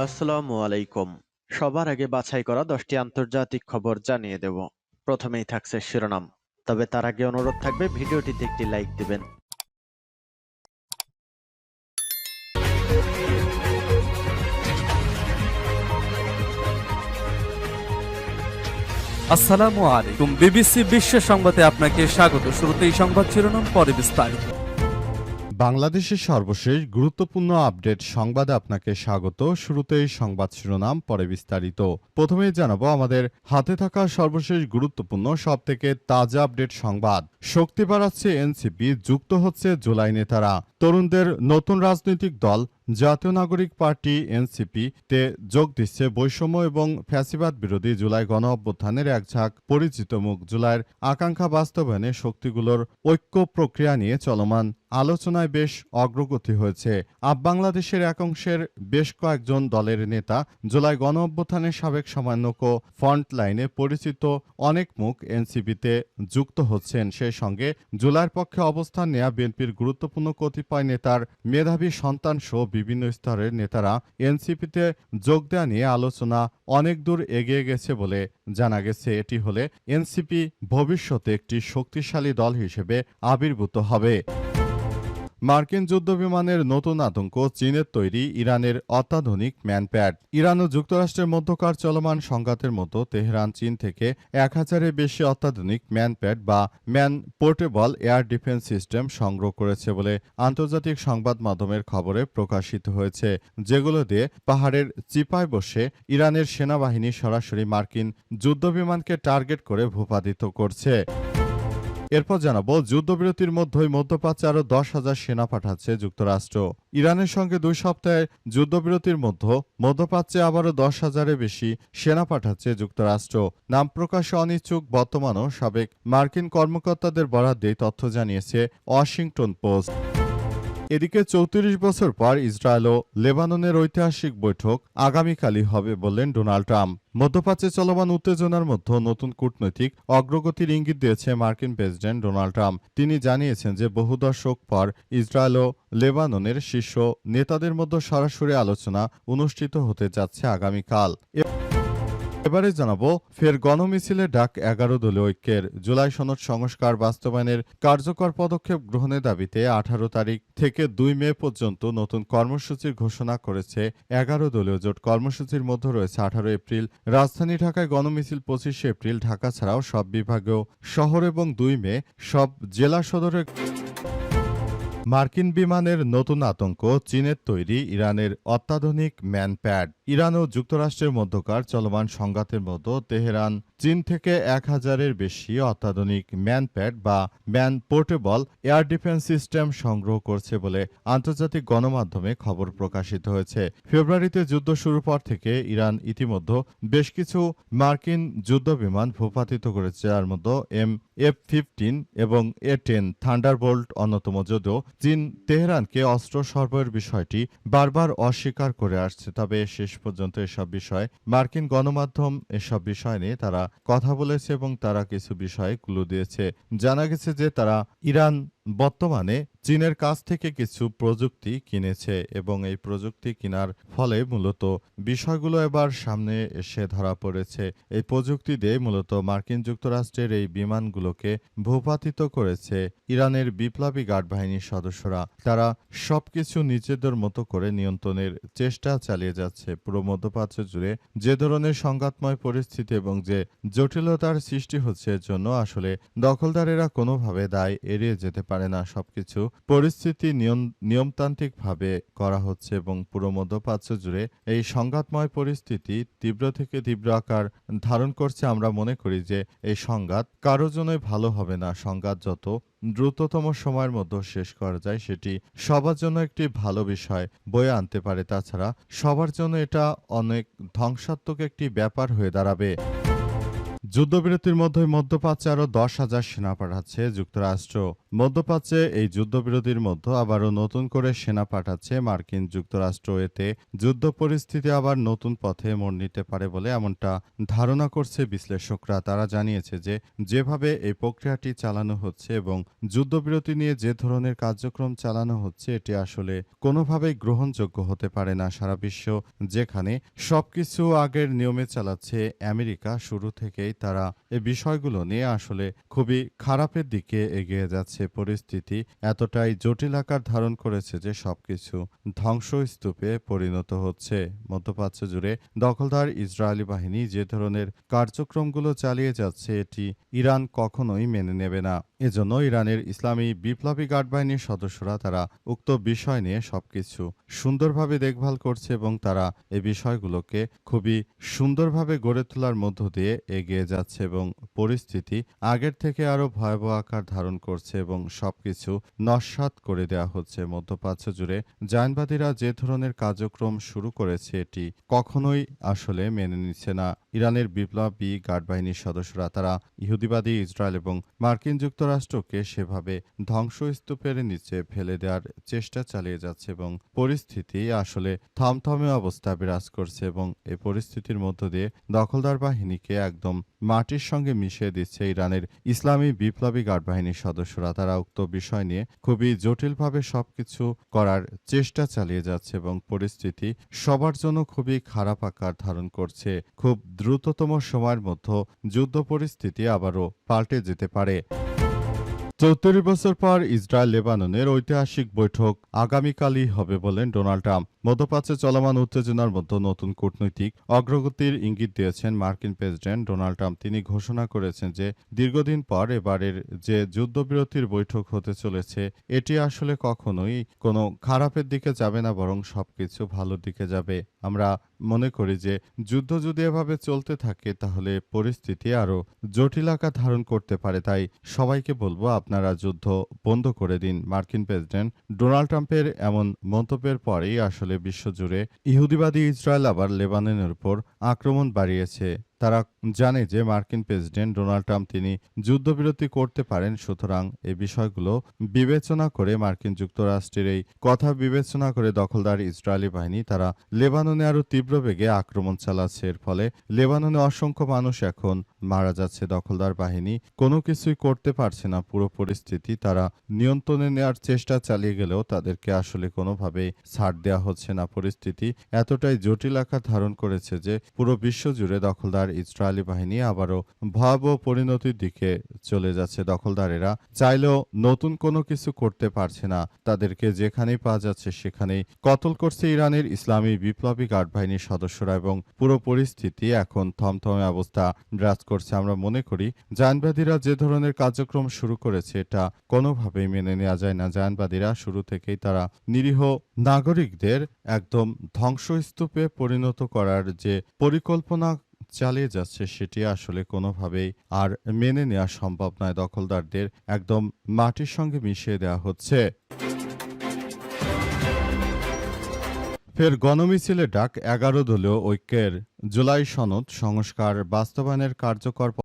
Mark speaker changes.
Speaker 1: আসসালামু আলাইকুম। সবার আগে বাছাই করা 10টি আন্তর্জাতিক খবর জানিয়ে দেব। প্রথমেই থাকছে শিরোনাম। তবে তার আগে অনুরোধ থাকবে ভিডিওটিতে একটি লাইক দিবেন।
Speaker 2: আসসালামু আলাইকুম। বিবিসি বিশ্ব সংবাদে আপনাকে স্বাগত। শুরুতেই সংবাদ শিরোনাম, পরে বিস্তারিত।
Speaker 3: বাংলাদেশের সর্বশেষ গুরুত্বপূর্ণ আপডেট সংবাদে আপনাকে স্বাগত। শুরুতেই সংবাদ শিরোনাম, পরে বিস্তারিত। প্রথমেই জানাবো আমাদের হাতে থাকা সর্বশেষ গুরুত্বপূর্ণ সবথেকে তাজা আপডেট সংবাদ। শক্তি বাড়াচ্ছে এনসিপি, যুক্ত হচ্ছে জুলাই নেতারা। তরুণদের নতুন রাজনৈতিক দল জাতীয় নাগরিক পার্টি এনসিপি তে যোগ দিচ্ছে বৈষম্য এবং ফ্যাসিবাদ বিরোধী জুলাই গণ অভ্যুত্থানের এক ঝাঁক পরিচিত মুখ। জুলাইয়ের আকাঙ্ক্ষা বাস্তবায়নে শক্তিগুলোর ঐক্য প্রক্রিয়া নিয়ে চলমান আলোচনায় বেশ অগ্রগতি হয়েছে। বাংলাদেশের এক অংশের বেশ কয়েকজন দলের নেতা জুলাই গণ অভ্যুত্থানের সাবেক সমন্বয়ক ফ্রন্ট লাইনে পরিচিত অনেক মুখ এনসিপিতে যুক্ত হচ্ছেন। সেই সঙ্গে জুলাইয়ের পক্ষে অবস্থান নেয়া বিএনপির গুরুত্বপূর্ণ কতিপয় নেতার মেধাবী সন্তান সহ বিভিন্ন স্তরের নেতারা এনসিপিতে যোগ দেওয়া নিয়ে আলোচনা অনেক দূর এগিয়ে গেছে বলে জানা গেছে। এটি হলে এনসিপি ভবিষ্যতে একটি শক্তিশালী দল হিসেবে আবির্ভূত হবে। মার্কিন যুদ্ধবিমানের নতুন আতঙ্ক, চীনের তৈরি ইরানের অত্যাধুনিক ম্যানপ্যাড। ইরান ও যুক্তরাষ্ট্রের মধ্যকার চলমান সংঘাতের মতো তেহরান চীন থেকে 1000-এর বেশি অত্যাধুনিক ম্যানপ্যাড বা man portable air defence system সংগ্রহ করেছে বলে আন্তর্জাতিক সংবাদ মাধ্যমের খবরে প্রকাশিত হয়েছে, যেগুলো দিয়ে পাহাড়ের চিপায় বসে ইরানের সেনাবাহিনী সরাসরি মার্কিন যুদ্ধবিমানকে টার্গেট করে ভূপাতিত করছে। এরপর জানাবো, যুদ্ধবিরতির মধ্যেই মধ্যপ্রাচ্যে আরও 10,000 সেনা পাঠাচ্ছে যুক্তরাষ্ট্র। ইরানের সঙ্গে 2 সপ্তাহের যুদ্ধবিরতির মধ্যপ্রাচ্যে আবারও 10,000-এর বেশি সেনা পাঠাচ্ছে যুক্তরাষ্ট্র। নাম প্রকাশে অনিচ্ছুক বর্তমানও সাবেক মার্কিন কর্মকর্তাদের বরাত দিয়ে তথ্য জানিয়েছে ওয়াশিংটন পোস্ট। এদিকে 34 বছর পর ইসরায়েল ও লেবাননের ঐতিহাসিক বৈঠক আগামীকালই হবে বললেন ডোনাল্ড ট্রাম্প। মধ্যপ্রাচ্যে চলমান উত্তেজনার মধ্যে নতুন কূটনৈতিক অগ্রগতির ইঙ্গিত দিয়েছে মার্কিন প্রেসিডেন্ট ডোনাল্ড ট্রাম্প। তিনি জানিয়েছেন যে বহু দশক পর ইসরায়েল ও লেবাননের শীর্ষ নেতাদের মধ্যে সরাসরি আলোচনা অনুষ্ঠিত হতে যাচ্ছে আগামীকাল। এবারে জানাবো, ফের গণমিছিলে ডাক 11 দলীয় ঐক্যের। জুলাই সনদ সংস্কার বাস্তবায়নের কার্যকর পদক্ষেপ গ্রহণের দাবিতে 18 তারিখ থেকে 2 মে পর্যন্ত নতুন কর্মসূচির ঘোষণা করেছে 11 দলীয় জোট। কর্মসূচির মধ্যে রয়েছে 18 এপ্রিল রাজধানী ঢাকায় গণমিছিল, 25 এপ্রিল ঢাকা ছাড়াও সব বিভাগীয় শহর এবং 2 মে সব জেলা সদরে। মার্কিন বিমানের নতুন আতঙ্ক, চীনের তৈরি ইরানের অত্যাধুনিক ম্যানপ্যাড। ইরান ও যুক্তরাষ্ট্রের মধ্যকার চলমান সংঘাতের মধ্যে তেহরান চীন থেকে 1000-এর বেশি অত্যাধুনিক ম্যানপ্যাড বা man portable air defence system সংগ্রহ করছে বলে আন্তর্জাতিক গণমাধ্যমে খবর প্রকাশিত হয়েছে। ফেব্রুয়ারিতে যুদ্ধ শুরুর পর থেকে ইরান ইতিমধ্যে বেশ কিছু মার্কিন যুদ্ধবিমান ভূপাতিত করেছে, যার মধ্যে F-15 এবং A-10 থান্ডারবোল্ট অন্যতম। যদিও চীন তেহরানকে অস্ত্র সরবরাহের বিষয়টি বারবার অস্বীকার করে আসছে, তবে শেষ পর্যন্ত এসব বিষয় মার্কিন গণমাধ্যম এসব বিষয় নিয়ে তারা কথা বলেছে এবং তারা কিছু বিষয়ে ক্লু দিয়েছে। জানা গেছে যে তারা ইরান বর্তমানে চীনের কাছ থেকে কিছু প্রযুক্তি কিনেছে এবং এই প্রযুক্তি কেনার ফলে মূলত বিষয়গুলো এবার সামনে এসে ধরা পড়েছে। এই প্রযুক্তি দিয়ে মূলত মার্কিন যুক্তরাষ্ট্রের এই বিমানগুলোকে ভূপাতিত করেছে ইরানের বিপ্লবী গার্ড বাহিনীর সদস্যরা। তারা সবকিছু নিজেদের মতো করে নিয়ন্ত্রণের চেষ্টা চালিয়ে যাচ্ছে। পুরো মধ্যপ্রাচ্য জুড়ে যে ধরনের সংঘাতময় পরিস্থিতি এবং যে জটিলতার সৃষ্টি হচ্ছে, এর জন্য আসলে দখলদারেরা কোনোভাবে দায় এড়িয়ে যেতে পারে না। সবকিছু পরিস্থিতি নিয়মতান্ত্রিকভাবে করা হচ্ছে এবং পুরো মধ্যপ্রাচ্য জুড়ে এই সংঘাতময় পরিস্থিতি তীব্র থেকে তীব্র আকার ধারণ করছে। আমরা মনে করি যে এই সংঘাত কারো জন্যই ভালো হবে না। সংঘাত যত দ্রুততম সময়ের মধ্যে শেষ করা যায়, সেটি সবার জন্য একটি ভালো বিষয় বয়ে আনতে পারে। তাছাড়া সবার জন্য এটা অনেক ধ্বংসাত্মক একটি ব্যাপার হয়ে দাঁড়াবে। যুদ্ধবিরতির মধ্যে মধ্যপ্রাচ্যে আরও 10,000 সেনা পাঠাচ্ছে যুক্তরাষ্ট্র। মধ্যপ্রাচ্যে এই যুদ্ধবিরতির মধ্যে আবারও নতুন করে সেনা পাঠাচ্ছে মার্কিন যুক্তরাষ্ট্র। এতে যুদ্ধ পরিস্থিতি আবার নতুন পথে মোড় নিতে পারে বলে এমনটা ধারণা করছে বিশ্লেষকরা। তারা জানিয়েছে যে যেভাবে এই প্রক্রিয়াটি চালানো হচ্ছে এবং যুদ্ধবিরতি নিয়ে যে ধরনের কার্যক্রম চালানো হচ্ছে এটি আসলে কোনোভাবেই গ্রহণযোগ্য হতে পারে না। সারা বিশ্ব যেখানে সবকিছু আগের নিয়মে চালাচ্ছে, আমেরিকা শুরু থেকেই তারা এই বিষয়গুলো নিয়ে আসলে খুবই খারাপের দিকে এগিয়ে যাচ্ছে। পরিস্থিতি এতটাই জটিল আকার ধারণ করেছে যে সবকিছু ধ্বংসস্তূপে পরিণত হচ্ছে। মধ্যপ্রাচ্য জুড়ে দখলদার ইসরায়েলি বাহিনী যে ধরনের কার্যক্রমগুলো চালিয়ে যাচ্ছে এটি ইরান কখনোই মেনে নেবে না। এজন্য ইরানের ইসলামী বিপ্লবী গার্ড বাহিনীর সদস্যরা তারা উক্ত বিষয় নিয়ে সবকিছু সুন্দরভাবে দেখভাল করছে এবং তারা এই বিষয়গুলোকে খুবই সুন্দরভাবে গড়ে তোলার মধ্য দিয়ে এগিয়ে যাচ্ছে এবং পরিস্থিতি আগের থেকে আরও ভয়াবহ আকার ধারণ করছে এবং সবকিছু নস্যাৎ করে দেওয়া হচ্ছে। মধ্যপ্রাচ্য জুড়ে জায়নবাদীরা যে ধরনের কার্যক্রম শুরু করেছে এটি কখনোই আসলে মেনে নিচ্ছে না ইরানের বিপ্লবী গার্ড বাহিনীর সদস্যরা। তারা ইহুদিবাদী ইসরায়েল এবং মার্কিন যুক্তরাষ্ট্রকে সেভাবে ধ্বংসস্তূপের নিচে ফেলে দেওয়ার চেষ্টা চালিয়ে যাচ্ছে এবং পরিস্থিতি আসলে থমথমে অবস্থা বিরাজ করছে এবং এই পরিস্থিতির মধ্য দিয়ে দখলদার বাহিনীকে একদম মাটির সঙ্গে মিশিয়ে দিচ্ছে ইরানের ইসলামী বিপ্লবী গার্ড বাহিনীর সদস্যরা। তারা উক্ত বিষয় নিয়ে খুবই জটিলভাবে সবকিছু করার চেষ্টা চালিয়ে যাচ্ছে এবং পরিস্থিতি সবার জন্য খুবই খারাপ আকার ধারণ করছে। খুব দ্রুততম সময়ের মধ্যে যুদ্ধ পরিস্থিতি আবারও পাল্টে যেতে পারে। ৭৪ বছর পর ইসরায়েল লেবাননের ঐতিহাসিক বৈঠক আগামীকালই হবে বলেন ডোনাল্ড ট্রাম্প। মধ্যপ্রাচ্যে চলমান উত্তেজনার মধ্যে নতুন কূটনৈতিক অগ্রগতির ইঙ্গিত দিয়েছেন মার্কিন প্রেসিডেন্ট ডোনাল্ড ট্রাম্প। তিনি ঘোষণা করেছেন যে দীর্ঘদিন পর এবারের যে যুদ্ধবিরতির বৈঠক হতে চলেছে এটি আসলে কখনোই কোনো খারাপের দিকে যাবে না, বরং সবকিছু ভালোর দিকে যাবে। আমরা মনে করি যে যুদ্ধ যদি এভাবে চলতে থাকে তাহলে পরিস্থিতি আরও জটিল আকার ধারণ করতে পারে। তাই সবাইকে বলবো আপনারা যুদ্ধ বন্ধ করে দিন। মার্কিন প্রেসিডেন্ট ডোনাল্ড ট্রাম্পের এমন মন্তব্যের পরেই আসলে বিশ্বজুড়ে ইহুদিবাদী ইসরায়েল আবার লেবাননের উপর আক্রমণ বাড়িয়েছে। তারা জানে যে মার্কিন প্রেসিডেন্ট ডোনাল্ড ট্রাম্প তিনি যুদ্ধবিরতি করতে পারেন, সুতরাং এই বিষয়গুলো বিবেচনা করে মার্কিন যুক্তরাষ্ট্রের এই কথা বিবেচনা করে দখলদার ইসরায়েলি বাহিনী তারা লেবাননে আরও তীব্র বেগে আক্রমণ চালাচ্ছে। এর ফলে লেবাননে অসংখ্য মানুষ এখন মারা যাচ্ছে। দখলদার বাহিনী কোনো কিছুই করতে পারছে না। পুরো পরিস্থিতি তারা নিয়ন্ত্রণে নেওয়ার চেষ্টা চালিয়ে গেলেও তাদেরকে আসলে কোনোভাবেই ছাড় দেওয়া হচ্ছে না। পরিস্থিতি এতটাই জটিল আকার ধারণ করেছে যে পুরো বিশ্বজুড়ে দখলদার ইসরায়েলি বাহিনী আবারও ভয়াবহ পরিণতির দিকে চলে যাচ্ছে। দখলদারেরা চাইলেও নতুন কোনো কিছু করতে পারছে না। তাদেরকে যেখানেই পাওয়া যাচ্ছে সেখানেই কতল করছে ইরানের ইসলামী বিপ্লবী গার্ড বাহিনীর সদস্যরা এবং পুরো পরিস্থিতি এখন থমথমে অবস্থা বিরাজ করছে। আমরা মনে করি জায়নবাদীরা যে ধরনের কার্যক্রম শুরু করেছে এটা কোনোভাবেই মেনে নেওয়া যায় না। জায়নবাদীরা শুরু থেকেই তারা নিরীহ নাগরিকদের একদম ধ্বংসস্তূপে পরিণত করার যে পরিকল্পনা চালিয়ে যাচ্ছে সেটি আসলে কোনোভাবেই আর মেনে নেওয়া সম্ভব নয়। দখলদারদের একদম মাটির সঙ্গে মিশিয়ে দেওয়া হচ্ছে। ফের গণমিছিলে ডাক ১১ দলীয় ঐক্যের। জুলাই সনদ সংস্কার বাস্তবায়নের কার্যকর